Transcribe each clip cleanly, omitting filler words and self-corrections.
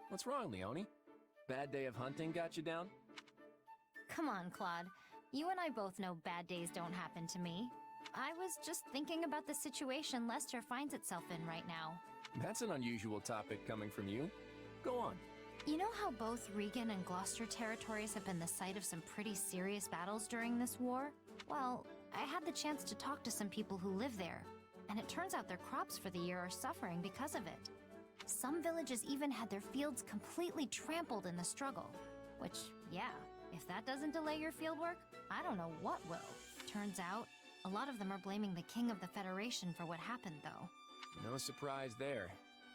What's wrong, Leonie? Bad day of hunting got you down? Come on, Claude. You and I both know bad days don't happen to me. I was just thinking about the situation Lester finds itself in right now. That's an unusual topic coming from you. Go on. You know how both Regan and Gloucester territories have been the site of some pretty serious battles during this war? Well, I had the chance to talk to some people who live there, and it turns out their crops for the year are suffering because of it. Some villages even had their fields completely trampled in the struggle. Which, yeah, if that doesn't delay your fieldwork, I don't know what will. Turns out, a lot of them are blaming the King of the Federation for what happened, though. No surprise there.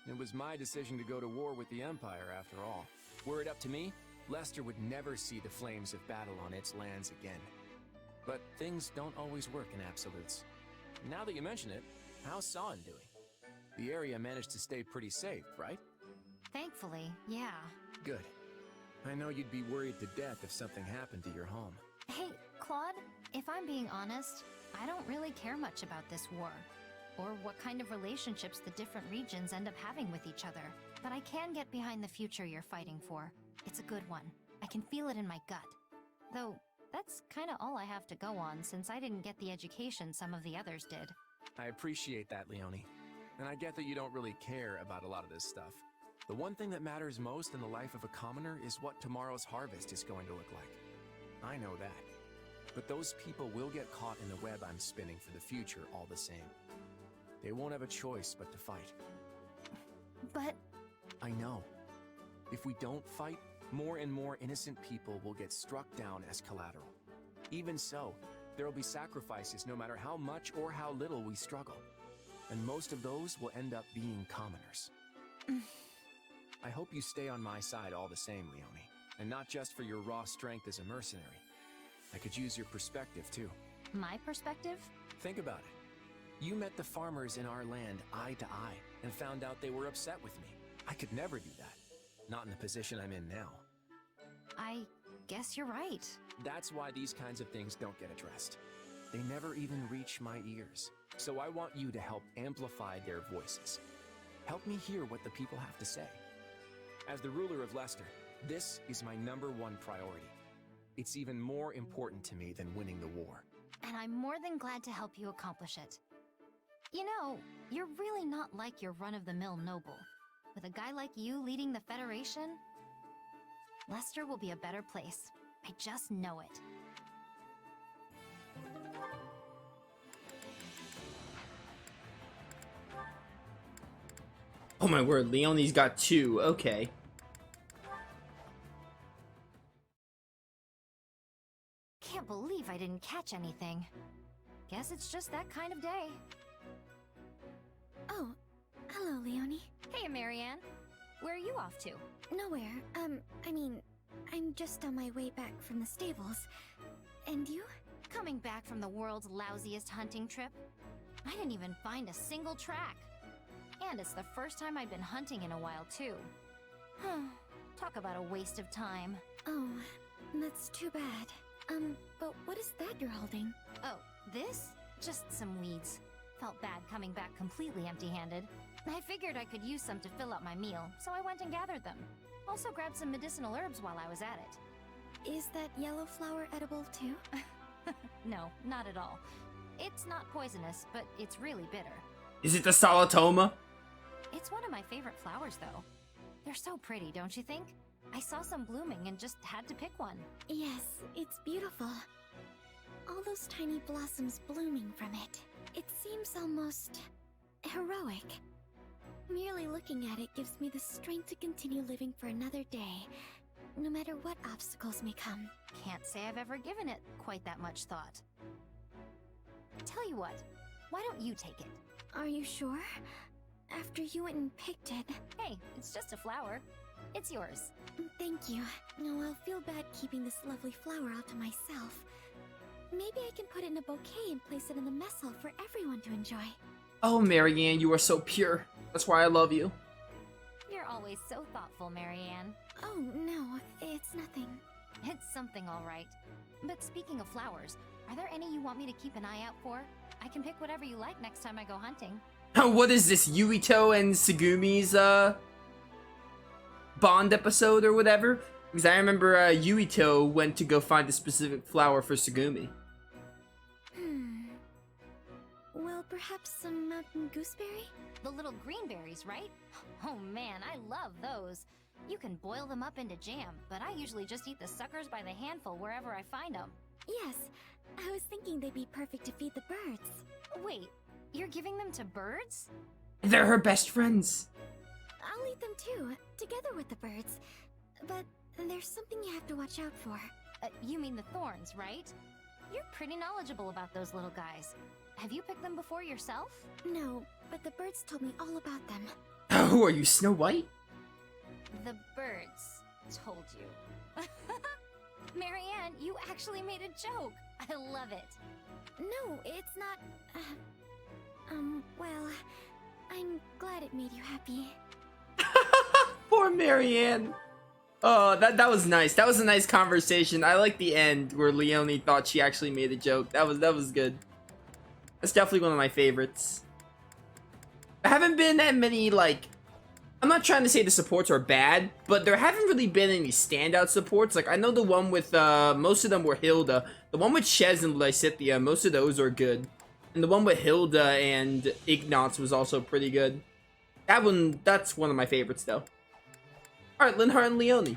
It was my decision to go to war with the Empire, after all. Were it up to me, Lester would never see the flames of battle on its lands again. But things don't always work in absolutes. Now that you mention it, how's San doing? The area managed to stay pretty safe, right? Thankfully, yeah. Good. I know you'd be worried to death if something happened to your home. Hey, Claude, if I'm being honest, I don't really care much about this war, or what kind of relationships the different regions end up having with each other. But I can get behind the future you're fighting for. It's a good one. I can feel it in my gut. Though, that's kinda all I have to go on since I didn't get the education some of the others did. I appreciate that, Leonie. And I get that you don't really care about a lot of this stuff. The one thing that matters most in the life of a commoner is what tomorrow's harvest is going to look like. I know that. But those people will get caught in the web I'm spinning for the future all the same. They won't have a choice but to fight. But... I know. If we don't fight, more and more innocent people will get struck down as collateral. Even so, there will be sacrifices no matter how much or how little we struggle. And most of those will end up being commoners. I hope you stay on my side all the same, Leonie. And not just for your raw strength as a mercenary. I could use your perspective, too. My perspective? Think about it. You met the farmers in our land eye to eye and found out they were upset with me. I could never do that. Not in the position I'm in now. I guess you're right. That's why these kinds of things don't get addressed. They never even reach my ears. So I want you to help amplify their voices. Help me hear what the people have to say. As the ruler of Leicester, this is my #1 priority. It's even more important to me than winning the war. And I'm more than glad to help you accomplish it. You know, you're really not like your run-of-the-mill noble. With a guy like you leading the Federation, Leicester will be a better place. I just know it. Oh my word, Leonie's got 2. Okay. Can't believe I didn't catch anything. Guess it's just that kind of day. Oh, hello, Leonie. Hey, Marianne. Where are you off to? Nowhere. I'm just on my way back from the stables. And you? Coming back from the world's lousiest hunting trip? I didn't even find a single track. And it's the first time I've been hunting in a while, too. Talk about a waste of time. Oh, that's too bad. But what is that you're holding? Oh, this? Just some weeds. Felt bad coming back completely empty-handed. I figured I could use some to fill up my meal, so I went and gathered them. Also grabbed some medicinal herbs while I was at it. Is that yellow flower edible too? No, not at all. It's not poisonous, but it's really bitter. Is it the Solitoma? It's one of my favorite flowers, though. They're so pretty, don't you think? I saw some blooming and just had to pick one. Yes, it's beautiful. All those tiny blossoms blooming from it. It seems almost heroic. Merely looking at it gives me the strength to continue living for another day, no matter what obstacles may come. Can't say I've ever given it quite that much thought. Tell you what, why don't you take it? Are you sure? After you went and picked it. Hey, it's just a flower. It's yours. Thank you. No, I'll feel bad keeping this lovely flower all to myself. Maybe I can put it in a bouquet and place it in the mess hall for everyone to enjoy. Oh, Marianne, you are so pure. That's why I love you. You're always so thoughtful, Marianne. Oh, no, it's nothing. It's something, all right. But speaking of flowers, are there any you want me to keep an eye out for? I can pick whatever you like next time I go hunting. What is this, Yuito and Tsugumi's bond episode or whatever? Because I remember Yuito went to go find a specific flower for Tsugumi. Well, perhaps some mountain gooseberry? The little green berries, right? Oh man, I love those. You can boil them up into jam, but I usually just eat the suckers by the handful wherever I find them. Yes, I was thinking they'd be perfect to feed the birds. Wait, you're giving them to birds? They're her best friends. I'll eat them too, together with the birds. But there's something you have to watch out for. You mean the thorns, right? You're pretty knowledgeable about those little guys. Have you picked them before yourself? No, but the birds told me all about them. Who are you, Snow White? The birds told you. Marianne, you actually made a joke. I love it. No, it's not... well, I'm glad it made you happy. Poor Marianne. Oh, that was nice. That was a nice conversation. I like the end where Leonie thought she actually made a joke. That was good. That's definitely one of my favorites. There haven't been that many, like... I'm not trying to say the supports are bad, but there haven't really been any standout supports. Like, I know the one with, most of them were Hilda. The one with Shez and Lysithea, most of those are good. And the one with Hilda and Ignatz was also pretty good. That's one of my favorites, though. Alright, Linhardt and Leonie.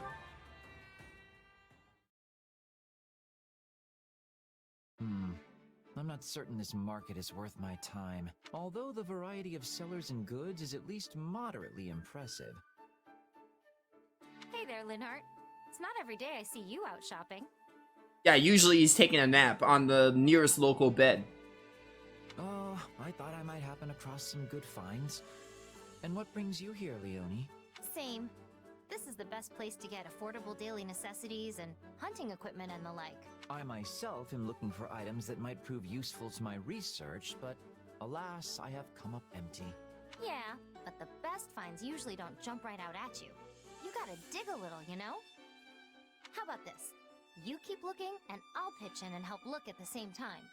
I'm not certain this market is worth my time, although the variety of sellers and goods is at least moderately impressive. Hey there, Linhardt. It's not every day I see you out shopping. Yeah, usually he's taking a nap on the nearest local bed. Oh, I thought I might happen across some good finds. And what brings you here, Leonie? Same. This is the best place to get affordable daily necessities and hunting equipment and the like. I myself am looking for items that might prove useful to my research, but alas, I have come up empty. Yeah, but the best finds usually don't jump right out at you. You gotta dig a little, you know? How about this? You keep looking, and I'll pitch in and help look at the same time.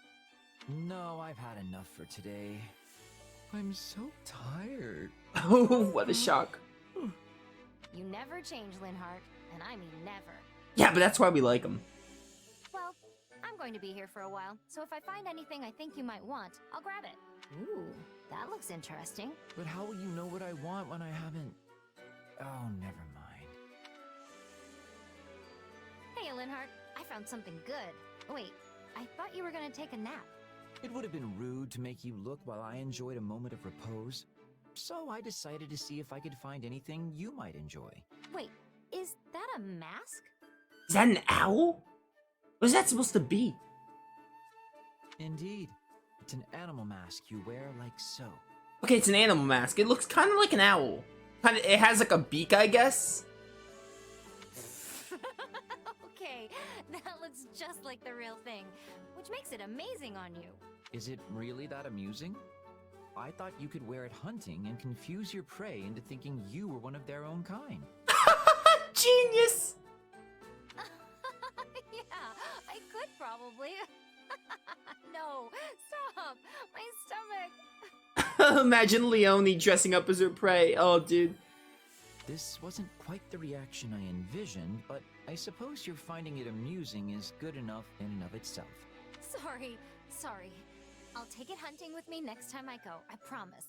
No, I've had enough for today. I'm so tired. Oh, what a shock. You never change, Linhardt, and I mean never. Yeah, but that's why we like him. Well, I'm going to be here for a while, so if I find anything I think you might want, I'll grab it. Ooh, that looks interesting. But how will you know what I want when I haven't... Oh, never mind. Hey, Linhardt, I found something good. Wait, I thought you were gonna take a nap. It would have been rude to make you look while I enjoyed a moment of repose. So I decided to see if I could find anything you might enjoy. Wait, is that a mask? Is that an owl? What is that supposed to be? Indeed. It's an animal mask you wear like so. Okay, it's an animal mask. It looks kind of like an owl. It has like a beak, I guess. Okay, that looks just like the real thing, which makes it amazing on you. Is it really that amusing? I thought you could wear it hunting and confuse your prey into thinking you were one of their own kind. Genius! Yeah, I could probably. No, stop! My stomach! Imagine Leonie dressing up as her prey. Oh, dude. This wasn't quite the reaction I envisioned, but I suppose you're finding it amusing is good enough in and of itself. Sorry. I'll take it hunting with me next time I go, I promise.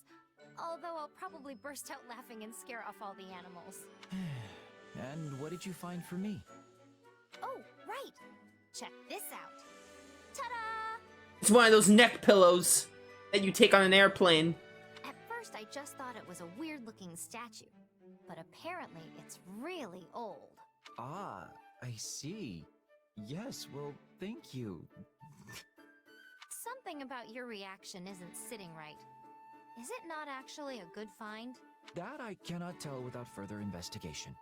Although I'll probably burst out laughing and scare off all the animals. And what did you find for me? Oh, right! Check this out. Ta-da! It's one of those neck pillows that you take on an airplane. At first, I just thought it was a weird-looking statue. But apparently, it's really old. Ah, I see. Yes, well, thank you. Something about your reaction isn't sitting right. Is it not actually a good find? That I cannot tell without further investigation.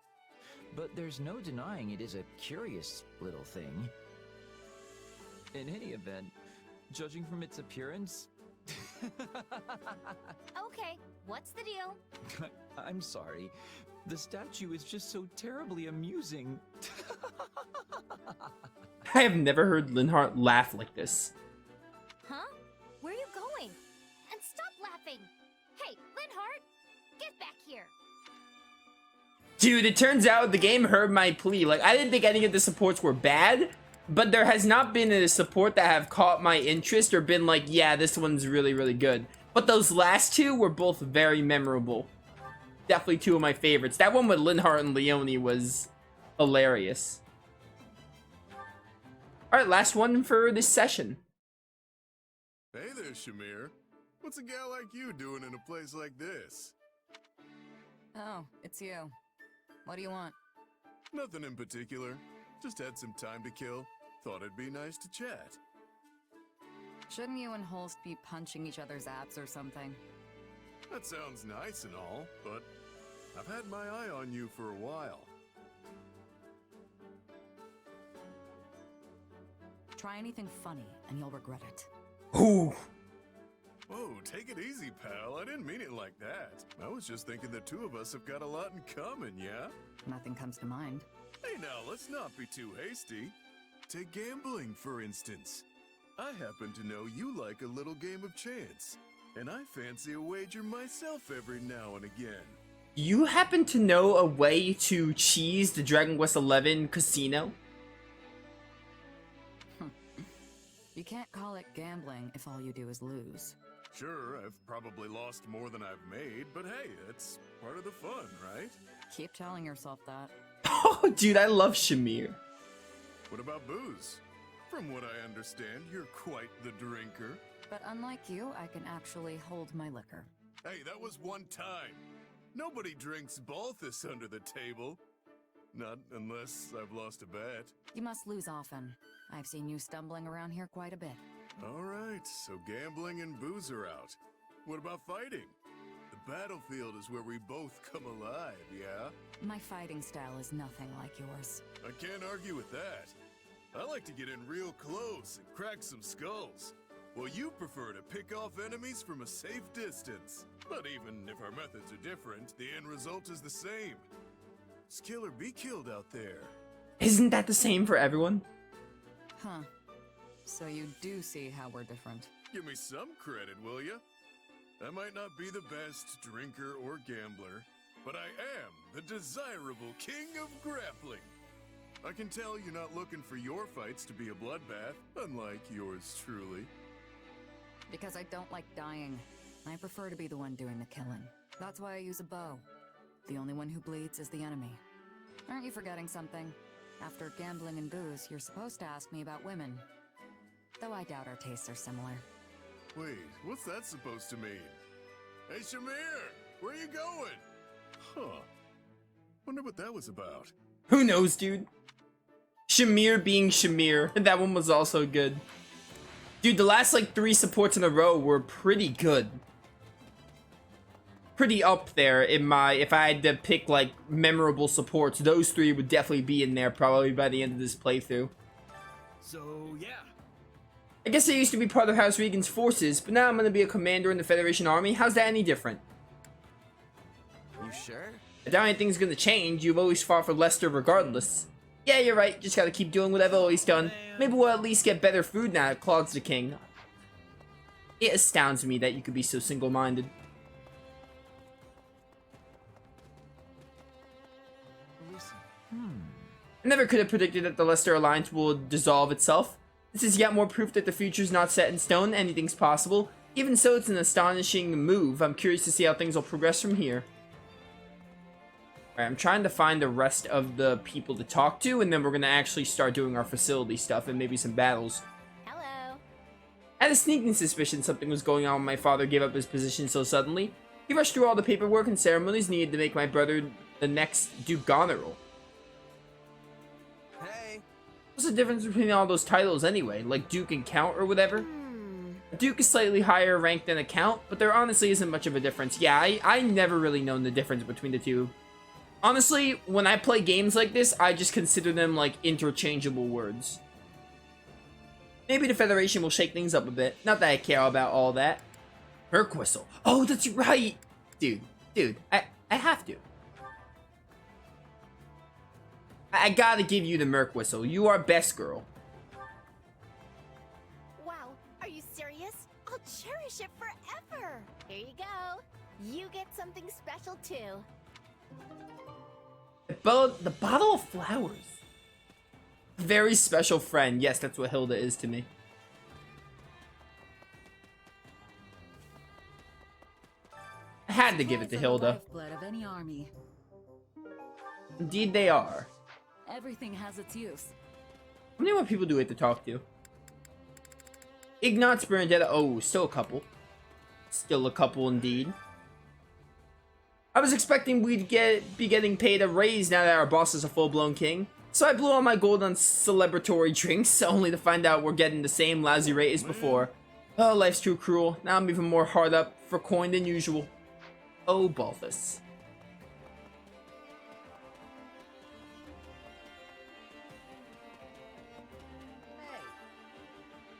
But there's no denying it is a curious little thing. In any event, judging from its appearance... Okay, what's the deal? I'm sorry. The statue is just so terribly amusing. I have never heard Linhardt laugh like this. Huh? Where are you going? And stop laughing! Hey, Get back here! Dude, it turns out the game heard my plea. Like, I didn't think any of the supports were bad, but there has not been a support that have caught my interest or been like, yeah, this one's really, really good. But those last two were both very memorable. Definitely two of my favorites. That one with Linhardt and Leonie was hilarious. Alright, last one for this session. Hey there, Shamir. What's a gal like you doing in a place like this? Oh, it's you. What do you want? Nothing in particular. Just had some time to kill. Thought it'd be nice to chat. Shouldn't you and Holst be punching each other's abs or something? That sounds nice and all, but I've had my eye on you for a while. Try anything funny, and you'll regret it. Ooh. Whoa, take it easy, pal. I didn't mean it like that. I was just thinking the two of us have got a lot in common, yeah? Nothing comes to mind. Hey now, let's not be too hasty. Take gambling, for instance. I happen to know you like a little game of chance, and I fancy a wager myself every now and again. You happen to know a way to cheese the Dragon Quest XI casino? You can't call it gambling if all you do is lose. Sure, I've probably lost more than I've made, but hey, that's part of the fun, right? Keep telling yourself that. Oh, dude, I love Shamir. What about booze? From what I understand, you're quite the drinker. But unlike you, I can actually hold my liquor. Hey, that was one time. Nobody drinks Balthus under the table. Not unless I've lost a bet. You must lose often. I've seen you stumbling around here quite a bit. Alright, so gambling and booze are out. What about fighting? The battlefield is where we both come alive, yeah? My fighting style is nothing like yours. I can't argue with that. I like to get in real close and crack some skulls. Well, you prefer to pick off enemies from a safe distance. But even if our methods are different, the end result is the same. It's kill or be killed out there. Isn't that the same for everyone? Huh. So you do see how we're different. Give me some credit, will ya? I might not be the best drinker or gambler, but I am the desirable king of grappling. I can tell you're not looking for your fights to be a bloodbath, unlike yours truly. Because I don't like dying. I prefer to be the one doing the killing. That's why I use a bow. The only one who bleeds is the enemy. Aren't you forgetting something? After gambling and booze, you're supposed to ask me about women. Though I doubt our tastes are similar. Wait, what's that supposed to mean? Hey, Shamir! Where you going? Huh. Wonder what that was about. Who knows, dude? Shamir being Shamir. That one was also good. Dude, the last like 3 supports in a row were pretty good. Pretty up there in my, if I had to pick like memorable supports, those 3 would definitely be in there probably by the end of this playthrough. So, yeah. I guess I used to be part of House Regan's forces, but now I'm gonna be a commander in the Federation Army. How's that any different? You sure? I doubt anything's gonna change. You've always fought for Lester regardless. Yeah, you're right. Just gotta keep doing what I've always done. Maybe we'll at least get better food now that Claude's the king. It astounds me that you could be so single-minded. I never could have predicted that the Lester Alliance will dissolve itself. This is yet more proof that the future's not set in stone, anything's possible. Even so, it's an astonishing move. I'm curious to see how things will progress from here. Alright, I'm trying to find the rest of the people to talk to, and then we're gonna actually start doing our facility stuff and maybe some battles. Hello. I had a sneaking suspicion something was going on when my father gave up his position so suddenly. He rushed through all the paperwork and ceremonies needed to make my brother the next Duke Goneril. Hey. What's the difference between all those titles anyway? Like Duke and Count or whatever? A Duke is slightly higher ranked than a Count, but there honestly isn't much of a difference. Yeah, I never really known the difference between the two. Honestly, when I play games like this, I just consider them like interchangeable words. Maybe the Federation will shake things up a bit. Not that I care about all that. Merc Whistle. Oh, that's right! Dude, I have to. I gotta give you the Merc Whistle. You are best girl. Wow, are you serious? I'll cherish it forever. Here you go. You get something special too. The bottle of flowers. Very special friend. Yes, that's what Hilda is to me. I had to give it to Hilda. Lifeblood of any army. Indeed they are. Everything has its use. How many more people do we have to talk to? Ignatz, Bernadetta. Oh, still a couple. Still a couple indeed. I was expecting we'd be getting paid a raise now that our boss is a full-blown king. So I blew all my gold on celebratory drinks, only to find out we're getting the same lousy rate as before. Oh, life's too cruel. Now I'm even more hard up for coin than usual. Oh, Balthus.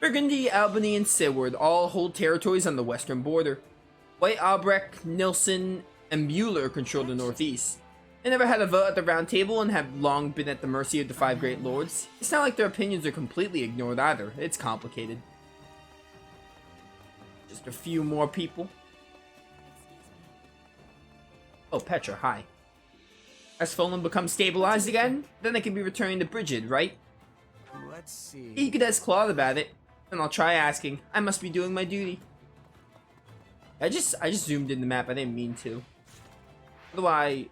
Burgundy, Albany, and Seward all hold territories on the western border. White Albrecht, Nilsson, and Mueller control the northeast. They never had a vote at the round table and have long been at the mercy of the five great lords. It's not like their opinions are completely ignored either. It's complicated. Just a few more people. Oh, Petra, hi. As Folan becomes stabilized again, then I can be returning to Brigid, right? Let's see. He could ask Claude about it, and I'll try asking. I must be doing my duty. I just zoomed in the map. I didn't mean to. How do I...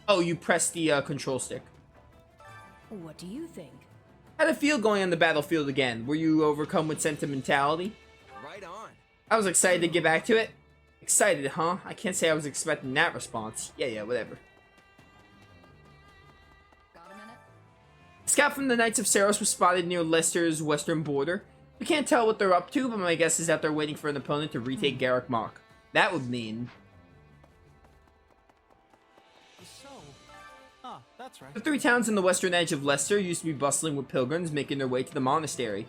Oh, you press the control stick. What do you think? How'd it feel going on the battlefield again? Were you overcome with sentimentality? Right on. I was excited to get back to it. Excited, huh? I can't say I was expecting that response. Yeah, whatever. Got a minute? A scout from the Knights of Saros was spotted near Leicester's western border. We can't tell what they're up to, but my guess is that they're waiting for an opponent to retake Garrick Mach. That would mean... That's right. The three towns in the western edge of Leicester used to be bustling with pilgrims making their way to the monastery.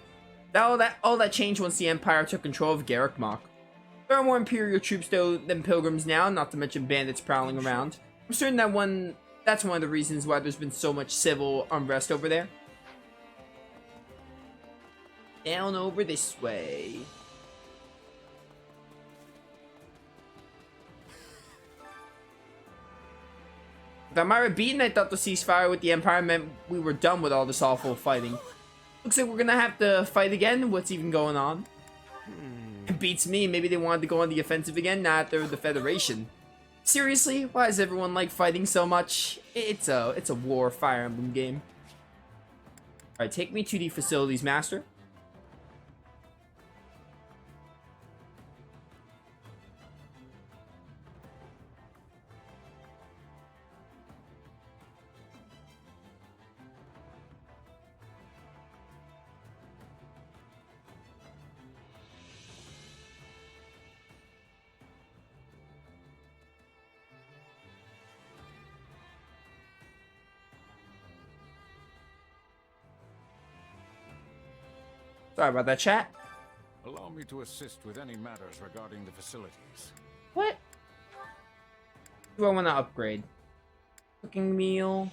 All that changed once the Empire took control of Garrick Mach. There are more Imperial troops though than pilgrims now, not to mention bandits prowling around. I'm certain that's one of the reasons why there's been so much civil unrest over there. Down over this way. With Amira beaten, I thought the ceasefire with the Empire meant we were done with all this awful fighting. Looks like we're gonna have to fight again. What's even going on? It beats me. Maybe they wanted to go on the offensive again, not they're the Federation. Seriously? Why does everyone like fighting so much? It's a war Fire Emblem game. Alright, take me to the facilities master. Sorry about that, chat. Allow me to assist with any matters regarding the facilities. What? Do I want to upgrade? Cooking meal.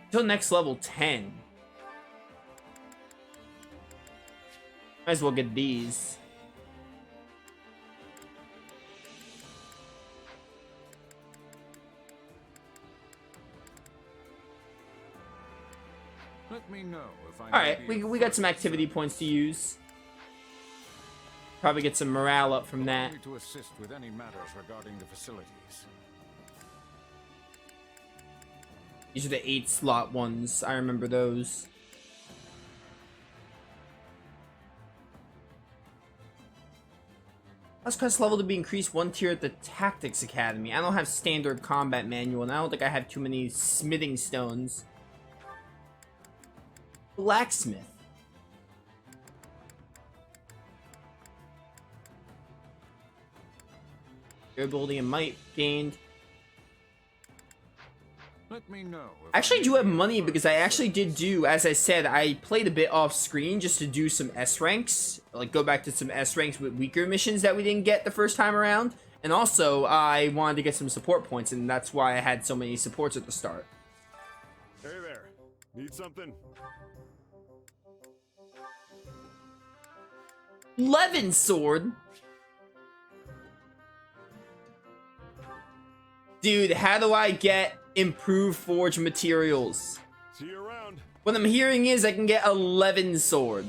Until next level 10. Might as well get these. Let me know if I Alright, we got some activity points to use. Probably get some morale up from that. Allow me to assist with any matters regarding the facilities. These are the 8-slot ones. I remember those. Last quest level to be increased 1 tier at the Tactics Academy. I don't have standard combat manual, and I don't think I have too many smithing stones. Blacksmith. Durability and might gained. Let me know. I actually do have money because I actually did do, as I said, I played a bit off screen just to do some S ranks. Like go back to some S ranks with weaker missions that we didn't get the first time around. And also, I wanted to get some support points, and that's why I had so many supports at the start. Hey there. Need something? Levin sword? Dude, how do I get improved forge materials? See you around. What I'm hearing is I can get a Levin sword.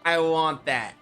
I want that.